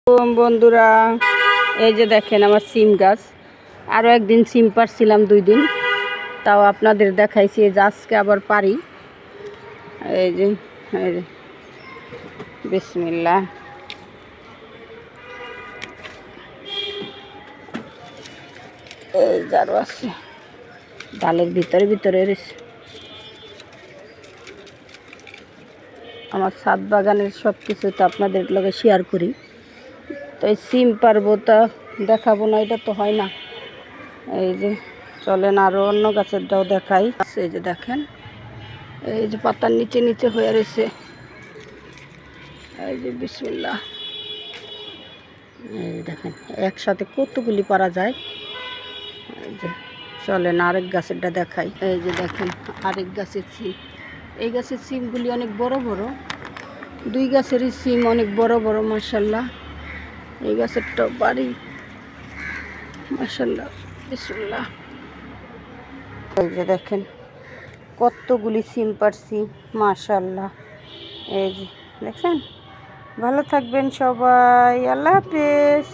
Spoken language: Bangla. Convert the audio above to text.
বন্ধুরা, এই যে দেখেন আমার সিম গাছ। আরও একদিন সিম পারছিলাম 2 দিন, তাও আপনাদের দেখাইছি। এই যে আজকে আবার পারি। এই যে বিসমিল্লাহ। এই যারও আছে ডালের ভিতরে রয়েছে। আমার ছাদ বাগানের সব কিছু তো আপনাদের লগে শেয়ার করি। তো এই সিম পারবো তা দেখাবো না, এটা তো হয় না। এই যে চলেন আরও অন্য গাছেরটাও দেখাই। এই যে দেখেন, এই যে পাতার নিচে হয়ে রয়েছে। এই যে বিসমিল্লাহ। এই দেখেন একসাথে কতগুলি পারা যায়। এই যে চলেন আরেক গাছেরটা দেখাই। এই যে দেখেন আরেক গাছের সিম। এই গাছের সিমগুলি অনেক বড় বড়। 2 গাছেরই সিম অনেক বড় বড়, মাশাআল্লাহ। এই গাছেরটাও বাড়ি, মাশাআল্লাহ বিসমিল্লাহ। এই যে দেখেন কতগুলি সিম পারছি, মাশাআল্লাহ। এই যে দেখছেন। ভালো থাকবেন সবাই, আল্লাহ হাফেজ।